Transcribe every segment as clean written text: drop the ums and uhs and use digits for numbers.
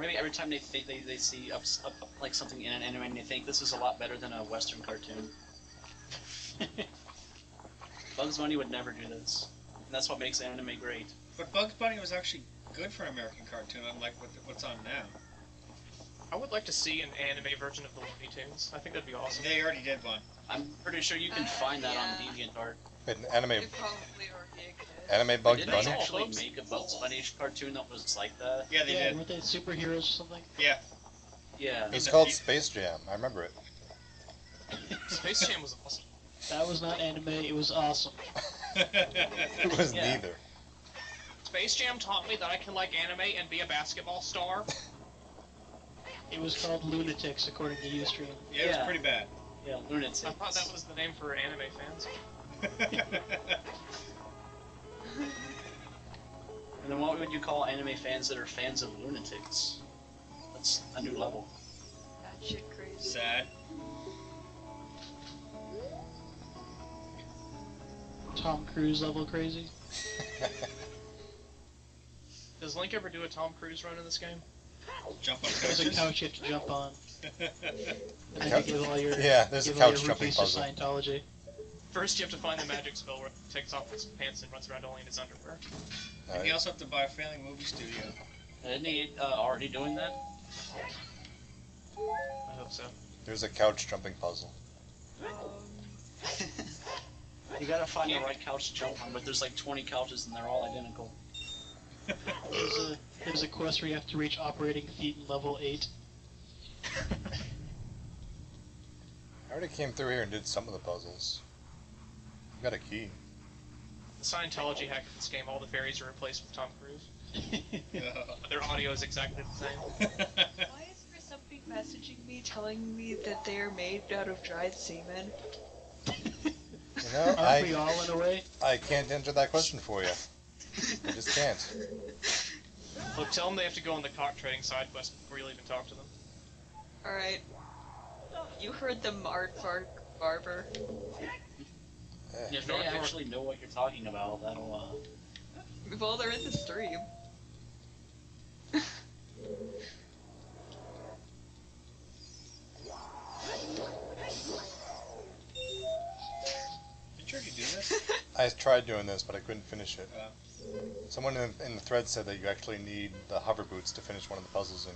Or maybe every time they think they see like something in an anime and they think this is a lot better than a Western cartoon. Bugs Bunny would never do this. And that's what makes anime great. But Bugs Bunny was actually good for an American cartoon, unlike what's on now. I would like to see an anime version of the Looney Tunes. I think that'd be awesome. They already did one. I'm pretty sure you can find that on DeviantArt. An anime. They probably already exist. Anime Bugs Did Bunny? they actually make a Bugs Bunny cartoon that was like that? Yeah, they did. Weren't they superheroes or something? Yeah. Yeah. It's called Space Jam. I remember it. Space Jam was awesome. That was not anime, it was awesome. It was neither. Space Jam taught me that I can like anime and be a basketball star. It was called Lunatics, according to Ustream. Yeah, it was pretty bad. Yeah, Lunatics. I thought that was the name for anime fans. And then what would you call anime fans that are fans of Lunatics? That's a new level. That shit crazy. Sad. Tom Cruise level crazy. Does Link ever do a Tom Cruise run in this game? Jump on There's a couches. couch you have to jump on. And then Couch- you give all your there's a give all couch your jumping rookies puzzle. to Scientology. First, you have to find the magic spell where he takes off his pants and runs around only in his underwear. And you also have to buy a failing movie studio. Isn't he already doing that? I hope so. There's a couch jumping puzzle. You gotta find the right couch to jump on, but there's like 20 couches and they're all identical. There's a quest where you have to reach operating feet in level 8. I already came through here and did some of the puzzles. I got a key. The Scientology hack of this game, all the fairies are replaced with Tom Cruise. Their audio is exactly the same. Why is there something messaging me telling me that they are made out of dried semen? You know, Aren't we all in a way? I can't answer that question for you. I just can't. Look, tell them they have to go on the cock trading side quest before you even talk to them. Alright. You heard the Aardvark Barber. If they actually know what you're talking about, that'll, Well, they're in the stream. Did you already do this? I tried doing this, but I couldn't finish it. Someone in the thread said that you actually need the hover boots to finish one of the puzzles in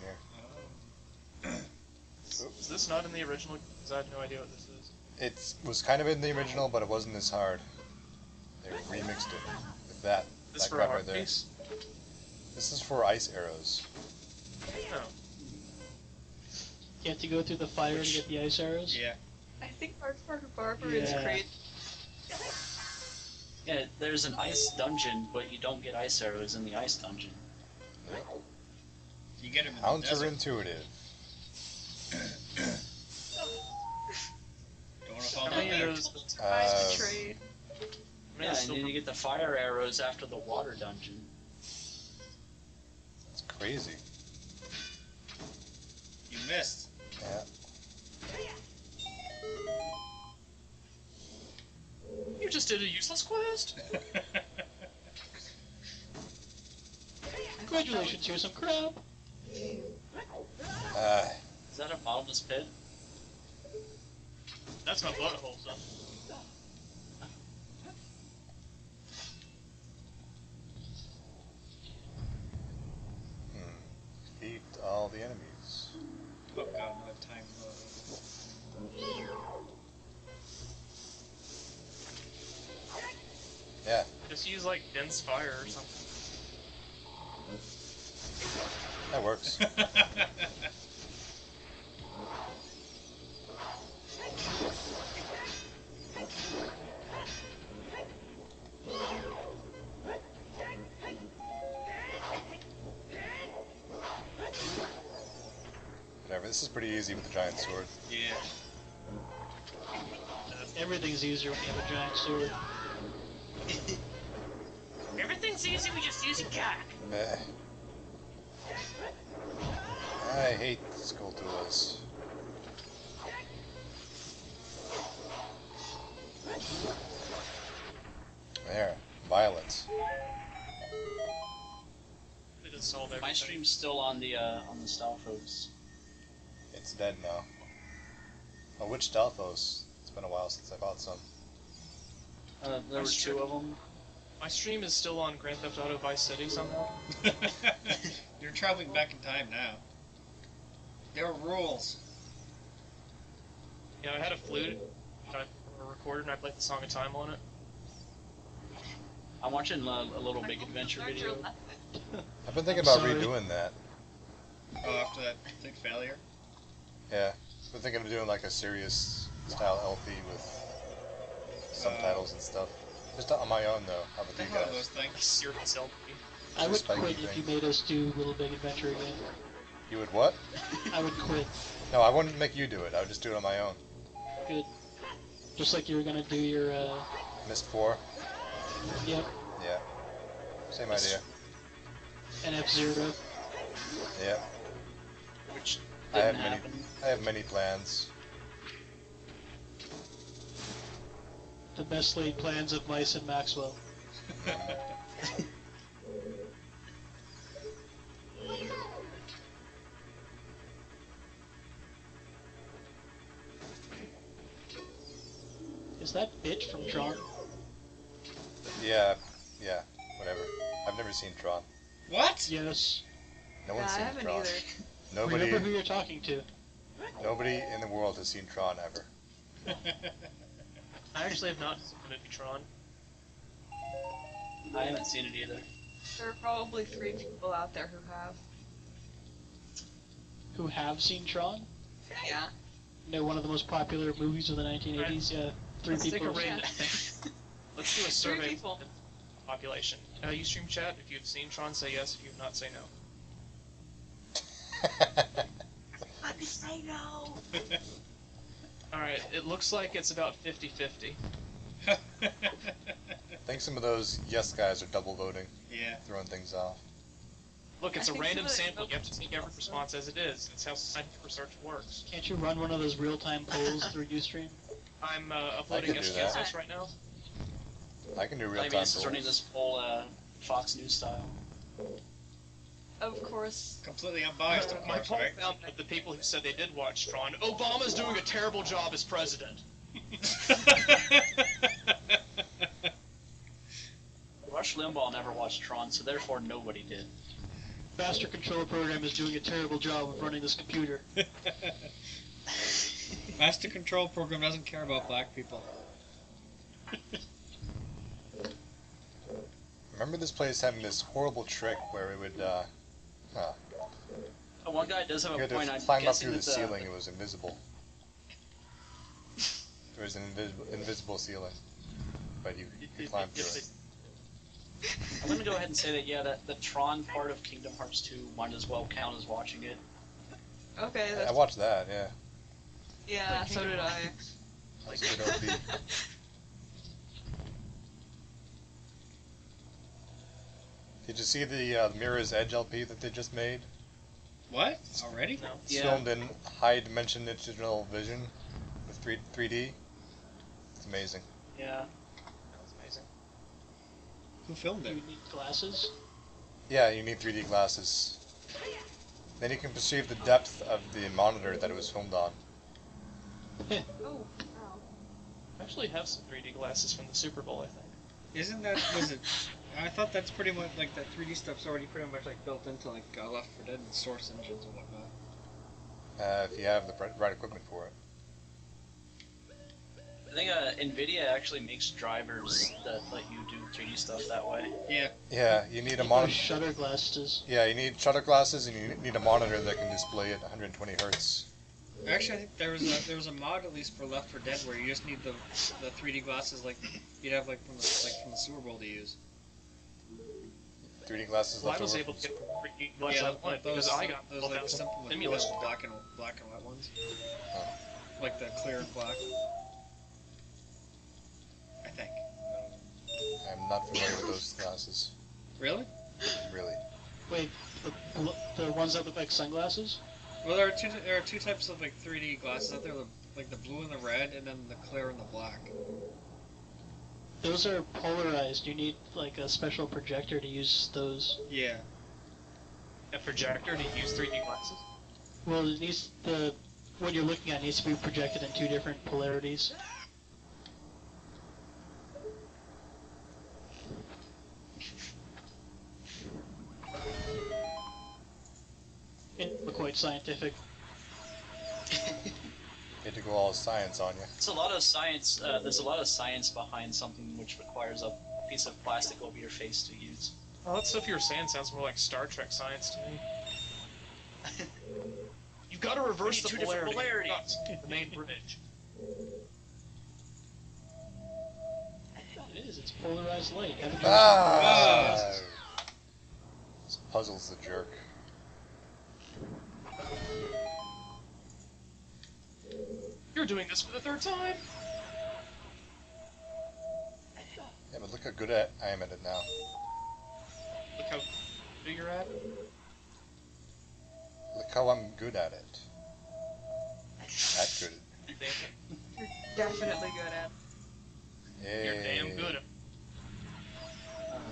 here. Is this not in the original? Because I have no idea what this is. It was kind of in the original, but it wasn't as hard. They remixed it with that. This that for a crap hard right there. piece? This is for ice arrows. No. You have to go through the fire to get the ice arrows? Yeah. I think Aardvark Barber is Yeah. great. yeah, there's an ice dungeon, but you don't get ice arrows in the ice dungeon. You get him in the desert. Counterintuitive. Don't want to fall How down many there. of those? Prize betrayed. Yeah, and then you get the fire arrows after the water dungeon. That's crazy. You missed. Yeah. You just did a useless quest? Congratulations, here's some crab! Is that a bottomless pit? That's my butthole, son. Beat all the enemies. Oh god, another time load. Yeah. Just use, like, dense fire or something. That works. Whatever, this is pretty easy with the giant sword. Yeah. Everything's easier when you have a giant sword. Everything's easy, we just use a cock. Eh. I hate skull tools. There, violence. They just solved Find stream's still on the Stalfos. It's dead now. Oh, which Stalfos? It's been a while since I bought some. There were two of them. My stream is still on Grand Theft Auto Vice City somehow. You're traveling back in time now. There are rules. Yeah, I had a flute, and I recorded, and I played the Song of Time on it. I'm watching a Little Big Adventure video. I've been thinking about Sorry. redoing that. Oh, after that big failure? Yeah. I've been thinking of doing like a serious style LP with subtitles and stuff. Just on my own though. How about I you have those guys? things. Serious LP. I would Spiky quit if thing. you made us do Little Big Adventure again. You would what? I would quit. No, I wouldn't make you do it. I would just do it on my own. Good. Just like you were gonna do your, Mist 4? yep, Yeah. Same idea. and F-Zero. Yeah. Which I have didn't many. happen. I have many plans. The best laid plans of Mice and Maxwell. Is that bitch from Tron? Yeah. Yeah. Whatever. I've never seen Tron. What? Yes. No Yeah, one's I seen haven't Tron. either. Nobody. Remember who you're talking to. Nobody in the world has seen Tron ever. I actually have not seen the movie Tron. I haven't seen it either. There are probably 3 people out there who have. Who have seen Tron? Yeah. No, one of the most popular movies of the 1980s. Yeah, 3 Let's take a people. random. Let's do a 3 survey people. of the population. You stream chat. If you've seen Tron, say yes. If you've not, say no. Let me say no. Alright, it looks like it's about 50-50. I think some of those yes guys are double voting, Yeah. throwing things off. Look, it's I a think random some of the sample. You have to votes take every response as it is. That's how scientific research works. Can't you run one of those real-time polls through Ustream? I'm uploading do SGSS that. right now. I can do real Maybe time. this is running this whole Fox News style. Of course. Completely unbiased, of My course, poll right? found that the people who said they did watch Tron, Obama's doing a terrible job as president. Rush Limbaugh never watched Tron, so therefore nobody did. Master Control Program is doing a terrible job of running this computer. Master Control Program doesn't care about black people. Remember this place having this horrible trick where it would, One guy does have you a had point. to I'm climb up guessing through the that ceiling. It was invisible. There was an invisible ceiling, but you could climb through it. I'm gonna go ahead and say that that the Tron part of Kingdom Hearts 2 might as well count as watching it. Okay, I that's... watched that. Yeah. Yeah, so did I. Like good OP. Did you see the Mirror's Edge LP that they just made? What? Already? No. It's Yeah. filmed in high dimension digital vision with 3D. It's amazing. Yeah. That was amazing. Who filmed Do it? you need glasses? Yeah, you need 3D glasses. Then you can perceive the depth of the monitor that it was filmed on. Oh, wow. I actually have some 3D glasses from the Super Bowl, I think. Isn't that, was it, I thought that's pretty much, like, that 3D stuff's already pretty much, like, built into, like, Left 4 Dead and Source engines and whatnot. If you have the right equipment for it. I think NVIDIA actually makes drivers that let you do 3D stuff that way. Yeah. Yeah, you need a Those monitor. shutter glasses. Yeah, you need shutter glasses and you need a monitor that can display at 120 hertz. Actually, I think there was a mod, at least for Left 4 Dead, where you just need the 3D glasses, like, you'd have, like, from the Super Bowl to use. 3D glasses Well, I left was over. able to get the 3D glasses I wanted because I got those, all like, that simple with stimulus. those black and white ones. Oh. Like the clear and black. I think. I'm not familiar with those glasses. Really? Really. Wait, the ones that look like sunglasses? Well, there are two types of, like, 3D glasses out there, like the blue and the red, and then the clear and the black. Those are polarized. You need like a special projector to use those. Yeah. a projector to use 3D glasses? Well, it needs what you're looking at needs to be projected in 2 different polarities. And we're quite scientific. Get to go all science on you. It's a lot of science. There's a lot of science behind something which requires a piece of plastic over your face to use. Well, that stuff you were saying sounds more like Star Trek science to me. You've got to reverse the two different polarity. polarities. The main bridge. It is. It's polarized light. Haven't you Ah! This puzzle's the jerk. You're doing this for the 3rd time. Yeah, but look how good I am at it now. Look how good you're at. Look how I'm good at it. That good. You're definitely good at. Yay. You're damn good at.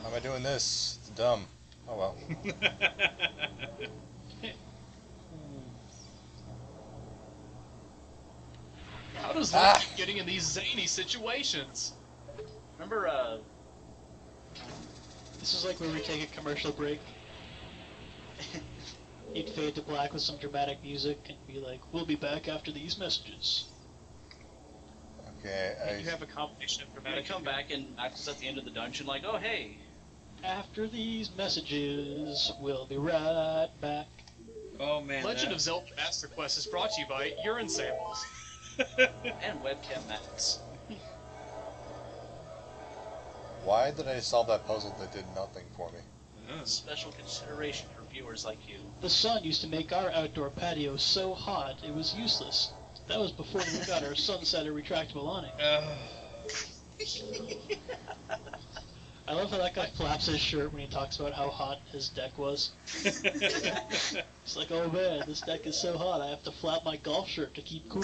How am I doing this? It's dumb. Oh well. How does Link keep getting in these zany situations? Remember, This is like where we take a commercial break. You'd fade to black with some dramatic music and be like, "We'll be back after these messages." Okay, You have a combination of you're gonna dramatic. come back and Max is at the end of the dungeon like, oh hey. After these messages, we'll be right back. Oh man. Legend of Zelda Master Quest is brought to you by Urine Samples. And webcam Max. why did I solve that puzzle that did nothing for me? Special consideration for viewers like you. The sun used to make our outdoor patio so hot it was useless. That was before we got our sunsetter retractable awning. I love how that guy flaps his shirt when he talks about how hot his deck was. It's like, oh man, this deck is so hot, I have to flap my golf shirt to keep cool.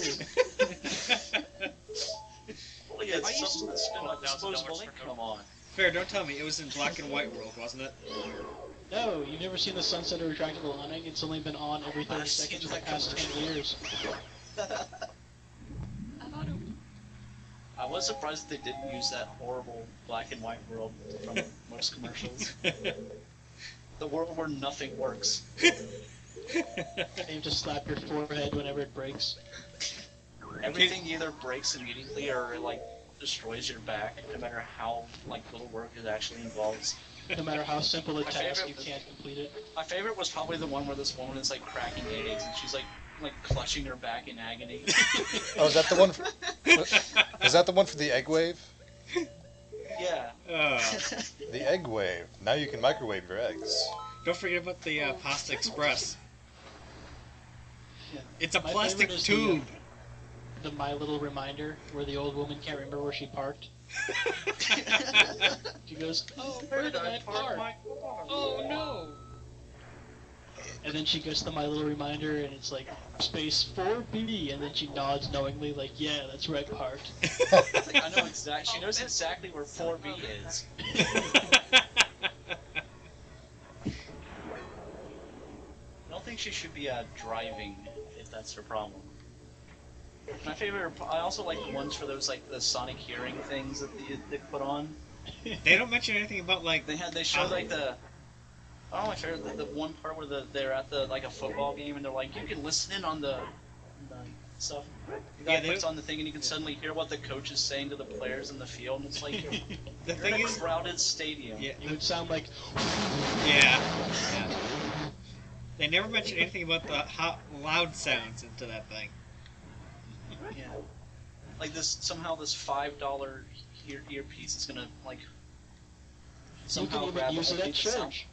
Well, yeah, I used it's to something spend that's disposable $1,000 ink. for Come on. Fair, don't tell me. It was in black and white world, wasn't it? No, you've never seen the sunsetter retractable awning? It's only been on every 30 I've seconds seen for the that past 10 commercial. years. I thought it. I was surprised that they didn't use that horrible black and white world from most commercials. The world where nothing works. Aim to slap your forehead whenever it breaks. Everything either breaks immediately or like destroys your back, no matter how like little work it actually involves. No matter how simple a My task, you favorite- can't complete it. My favorite was probably the one where this woman is like cracking eggs and she's like clutching her back in agony. Oh, is that the one? Is that the one for the egg wave? Yeah. The egg wave. Now you can microwave your eggs. Don't forget about the Pasta Express. Yeah. It's a My plastic favorite is tube. The My Little Reminder, where the old woman can't remember where she parked. She goes, "Oh, where did I park? Oh no!" And then she gets the My Little Reminder, and it's like space 4B, and then she nods knowingly, like, "Yeah, that's where I parked." I know exactly. She knows exactly where 4B is. I don't think she should be driving if that's her problem. My favorite. I also like the ones for those like the sonic hearing things that they put on. They don't mention anything about like They show like the. Oh, my favorite the one part where they're at the like a football game and they're like you can listen in on the stuff. The guy Yeah, they puts don't- on the thing and you can suddenly hear what the coach is saying to the players in the field and it's like the you're thing in a is, crowded stadium. yeah, It would sound like, yeah. They never mention anything about the hot, loud sounds into that thing. Yeah. Like somehow this $5 earpiece is gonna like you somehow can even grab use a it at piece of sound. church.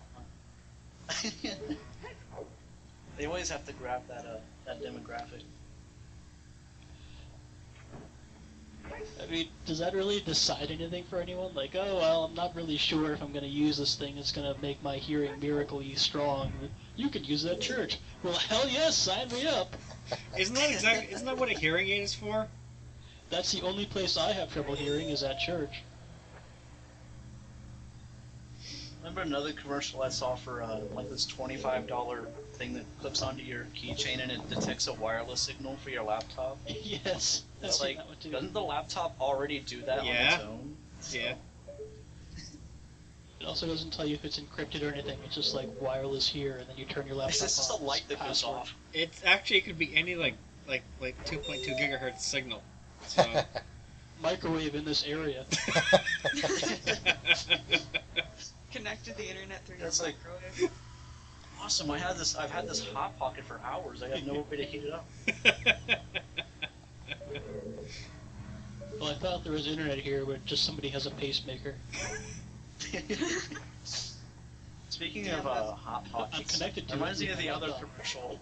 They always have to grab that demographic. I mean, does that really decide anything for anyone? Like, oh, well, I'm not really sure if I'm going to use this thing. It's going to make my hearing miraculously strong. You could use it at church. Well, hell yes, sign me up. Isn't that what a hearing aid is for? That's the only place I have trouble hearing is at church. Remember another commercial I saw for like this $25 thing that clips onto your keychain and it detects a wireless signal for your laptop? Yes. I've It's seen like, that one too. doesn't the laptop already do that on Yeah. its own? Yeah. It also doesn't tell you if it's encrypted or anything. It's just like wireless here, and then you turn your laptop It's just on. a light that goes Password. off. It's actually, it could be any like 2.2 gigahertz signal. So. Microwave in this area. Connect to the internet through your That's like- microwave. Awesome! I've had this hot pocket for hours. I have no way to heat it up. Well, I thought there was internet here, but just somebody has a pacemaker. Speaking Damn, of that's- hot pockets, I'm connected to it reminds it me of the through my other laptop. commercial.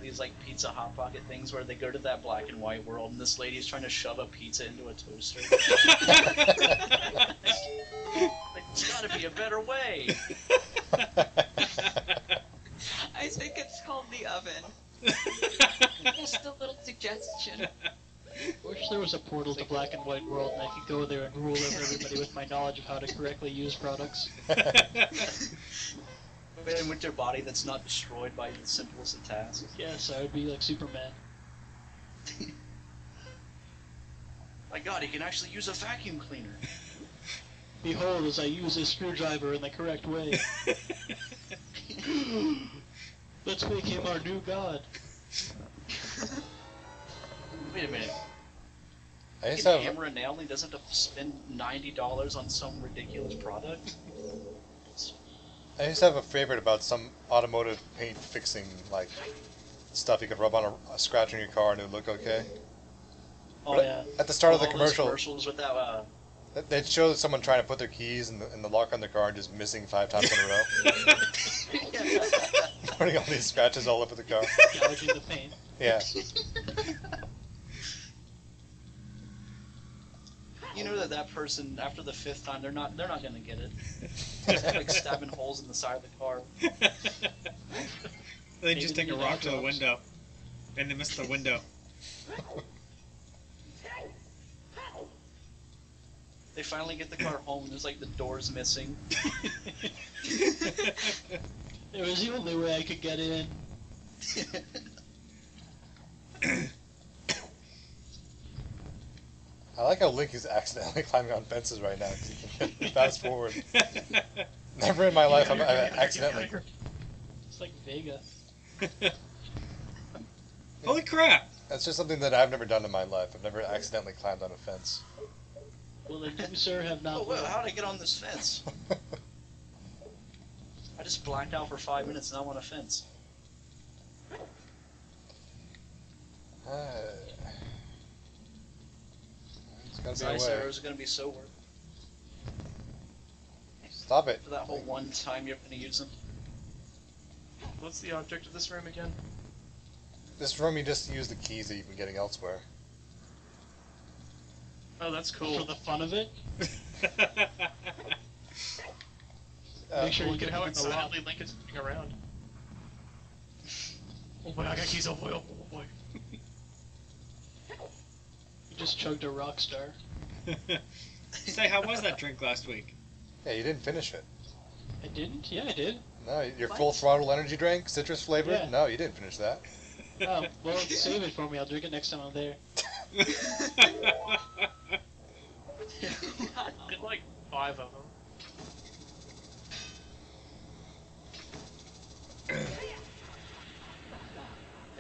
These like pizza hot pocket things where they go to that black and white world, and this lady's trying to shove a pizza into a toaster. Like, there's got to be a better way. I think it's called the oven. Just a little suggestion. Wish there was a portal to black and white world, and I could go there and rule over everybody with my knowledge of how to correctly use products. And with your body that's not destroyed by the simplest of tasks. Yes, I would be like Superman. My God, he can actually use a vacuum cleaner. Behold, as I use this screwdriver in the correct way. Let's make him our new god. Wait a minute. I He used can to have, hammer a nail and he doesn't have to spend $90 on some ridiculous product? a favorite about some automotive paint fixing like stuff you could rub on a scratch in your car and it would look okay. Oh But yeah. At the start of the All those commercial, commercials with that, they'd show someone trying to put their keys in the lock on their car and just missing 5 times in a row, putting all these scratches all over the car. Gouging the paint. Yeah. you know that person after the 5th time they're not gonna get it. Just like stabbing holes in the side of the car. They just take a Maybe rock to the dogs. window, and they miss the window. They finally get the car home and there's like the doors missing. It was the only way I could get in. I like how Link is accidentally climbing on fences right now. 'Cause he can fast forward. Never in my life have I accidentally. It's like Vega. Holy crap! That's just something that I've never done in my life. I've never accidentally climbed on a fence. Well, then you, sir, have Oh, not. well, how did I get on this fence? I just blacked out for 5 minutes and I'm on a fence. It's gotta These be a ice way. arrows are gonna be so worth Stop it. for that whole one time you're gonna use them. What's the object of this room again? This room, you just use the keys that you've been getting elsewhere. Oh, that's For cool. the fun of it, Uh, make sure you Look get at how him in the lot. excitedly Link is moving around. Oh boy, I got keys. Oh boy, oh boy. You just chugged a rock star. Say, how was that drink last week? Yeah, you didn't finish it. I didn't? Yeah, I did. No, your What? full throttle energy drink, citrus flavored? Yeah. No, you didn't finish that. Oh, well, save it for me. I'll drink it next time I'm there. Did like 5 of them. You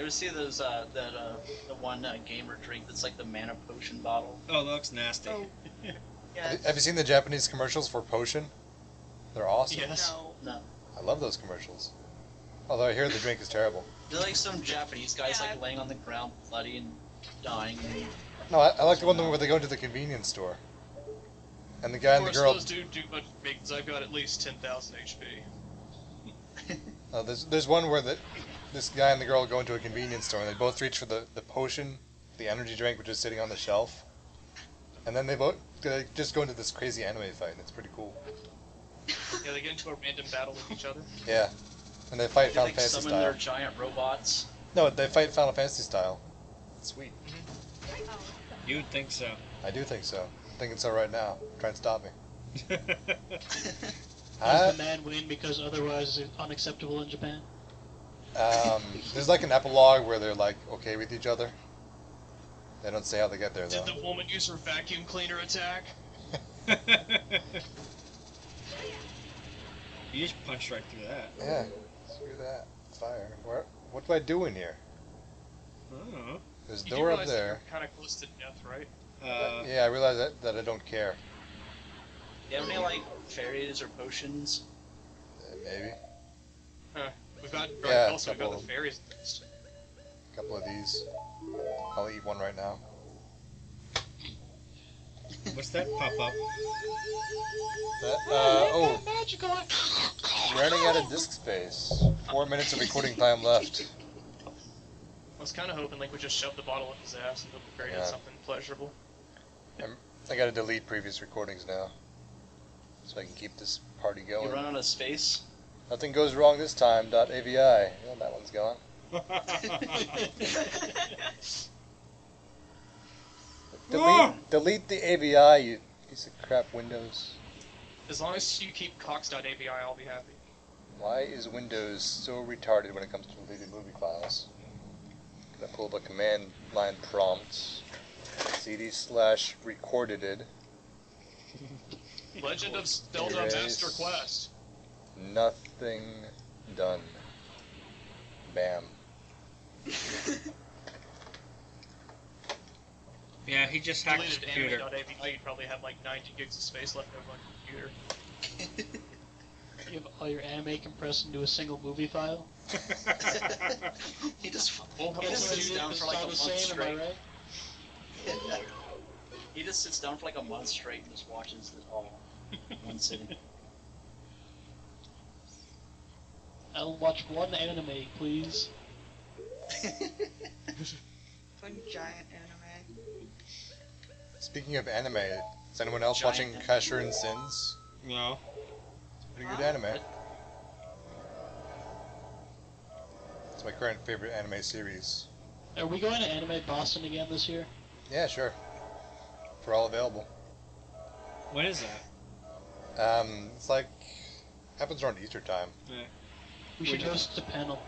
ever see those the one gamer drink that's like the mana potion bottle? Oh, that looks nasty. Oh, yeah. Have you seen the Japanese commercials for Potion? They're awesome. Yes. No. No. I love those commercials. Although I hear the drink is terrible. They're like some Japanese guys Yeah. like laying on the ground bloody and dying. No, I like the one where they go into the convenience store. And the guy Of and the course, girl. those do much big because I've got at least 10,000 HP. There's one where this guy and the girl go into a convenience store and they both reach for the potion, the energy drink, which is sitting on the shelf. And then they just go into this crazy anime fight, and it's pretty cool. Yeah, they get into a random battle with each other. Yeah. And they fight They Final like Fantasy summon style. their giant robots. No, they fight Final Fantasy style. It's sweet. You would think so. I do think so. I'm thinking so right now. Try and stop me. Does the man win because otherwise it's unacceptable in Japan? There's like an epilogue where they're like okay with each other. They don't say how they get there though. Did the woman use her vacuum cleaner attack? You just punched right through that. Yeah, screw that. Fire. What do I do in here? Oh. There's a You do door up realize that there. you're kind of close to death, right? Yeah, I realize that I don't care. Do you have any, like, fairies or potions? Maybe. We've got Yeah, also we've got couple the fairies next. A couple of these. I'll eat one right now. What's that pop up? Oh, Magical. running out of disk space. 4 minutes of recording time left. I was kind of hoping Link would just shove the bottle up his ass and hope the fairy Yeah. did something pleasurable. I gotta delete previous recordings now, so I can keep this party You going. run out of space? Nothing goes wrong this time. .avi. Yeah, that one's gone. Delete the AVI, you piece of crap, Windows. As long as you keep cox.avi, I'll be happy. Why is Windows so retarded when it comes to deleting movie files? Gonna pull up a command line prompt. cd/recorded. Legend of Zelda Erase. Master Quest. Nothing done. Bam. Yeah, he just hacked his Deleted computer. anime.avi, you'd probably have like 90 gigs of space left over on your computer. You have all your anime compressed into a single movie file. He just Well, sits down It's for like all a the month same, am I straight. right? He just sits down for like a month straight and just watches it all in one sitting. I'll watch one anime, please. One giant anime. Speaking of anime, is anyone else Giant watching anime. Casher and Sins? No. Pretty good anime. It's my current favorite anime series. Are we going to Anime Boston again this year? Yeah, sure. For all available. When is that? It's like happens around Easter time. We should host a panel.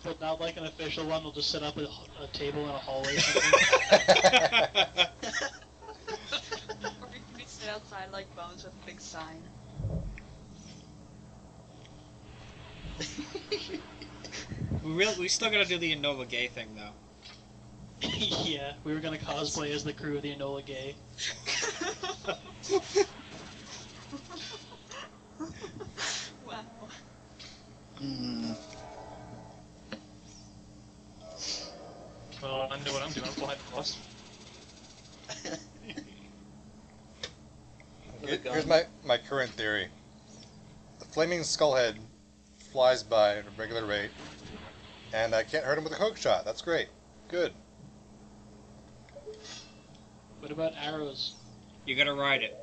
But not like an official one, we'll just set up a table in a hallway or something. Or we could sit outside like Bones with a big sign. We still gotta do the Enola Gay thing though. Yeah, we were gonna cosplay as the crew of the Enola Gay. Wow. Well, I know what I'm doing. I'm behind the bus. Here's my current theory. The flaming skullhead flies by at a regular rate, and I can't hurt him with a hook shot. That's great. Good. What about arrows? You gotta ride it.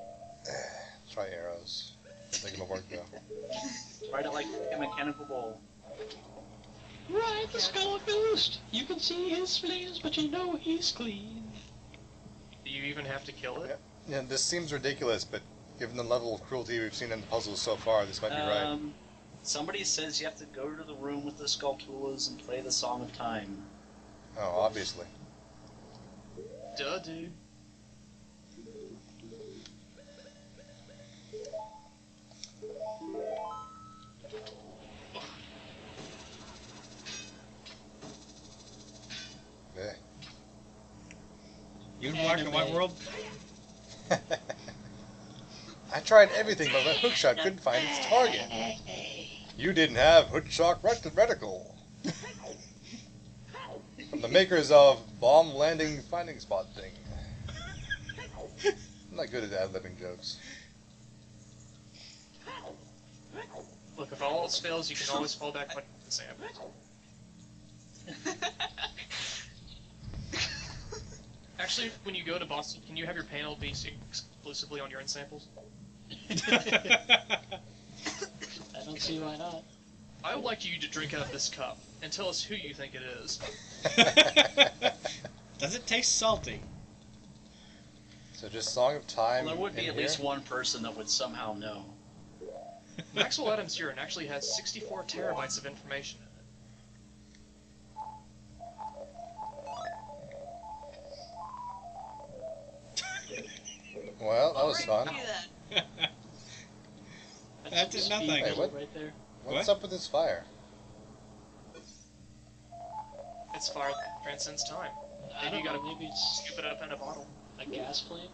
Try arrows. I think it'll work though. Ride it like a mechanical bull. Ride the skull ghost! You can see his flames, but you know he's clean. Do you even have to kill it? Yeah, this seems ridiculous, but given the level of cruelty we've seen in the puzzles so far, this might be right. Somebody says you have to go to the room with the Skulltulas and play the Song of Time. Oh, obviously. Duh, dude. Eh. You watching Anime. White World? I tried everything, but my hookshot couldn't find its target. You didn't have hookshot reticle. From the makers of Bomb Landing Finding Spot Thing. I'm not good at ad-libbing jokes. Look, if all else fails, you can always fall back on the sample. Actually, when you go to Boston, can you have your panel be exclusively on urine samples? I don't see why not. I would like you to drink out of this cup and tell us who you think it is. Does it taste salty? So just Song of Time. Well, there would be in at here? least one person that would somehow know. Maxwell Adams urine actually has 64 terabytes of information in Well, that was fun. Do that. That did some speed nothing. Hey, bubble what? right there. What's What? up with this fire? it. It's fire that transcends time. I Maybe don't you gotta know, maybe it's scoop it up in a bottle. a gas flame?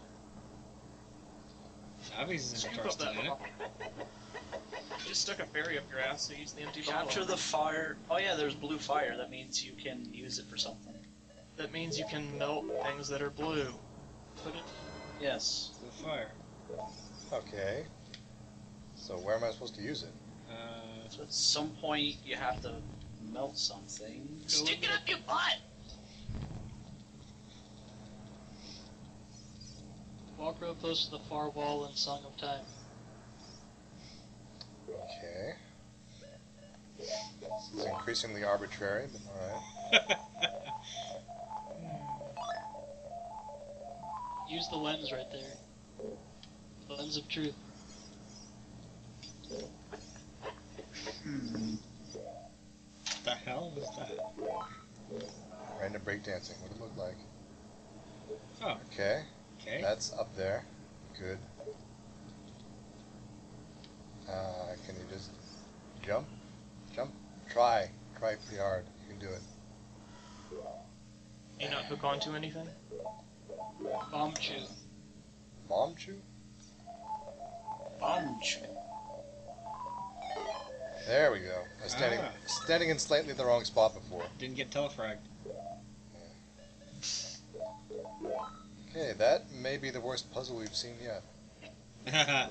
Obviously Scoop up interested that in it. bottle. You just stuck a fairy up your ass, so use the empty bottle. Capture the fire. Oh yeah, there's blue fire. That means you can use it for something. That means you can melt things that are blue. Put it. Yes. The fire. Okay. So where am I supposed to use it? So at some point you have to melt something. Stick it up your butt. Walk real close to the far wall in Song of Time. Okay. This is increasingly arbitrary, but alright. Use the lens right there. The lens of truth. The hell was that? Random breakdancing, what it look like. Oh, Okay, okay. that's up there. Good. Can you just jump? Jump? Try. Try pretty hard. You can do it. You not hook onto anything? Bomb chew. Mom chew? Bunch. There we go. I was standing in slightly the wrong spot before. Didn't get telefragged. Okay, that may be the worst puzzle we've seen yet.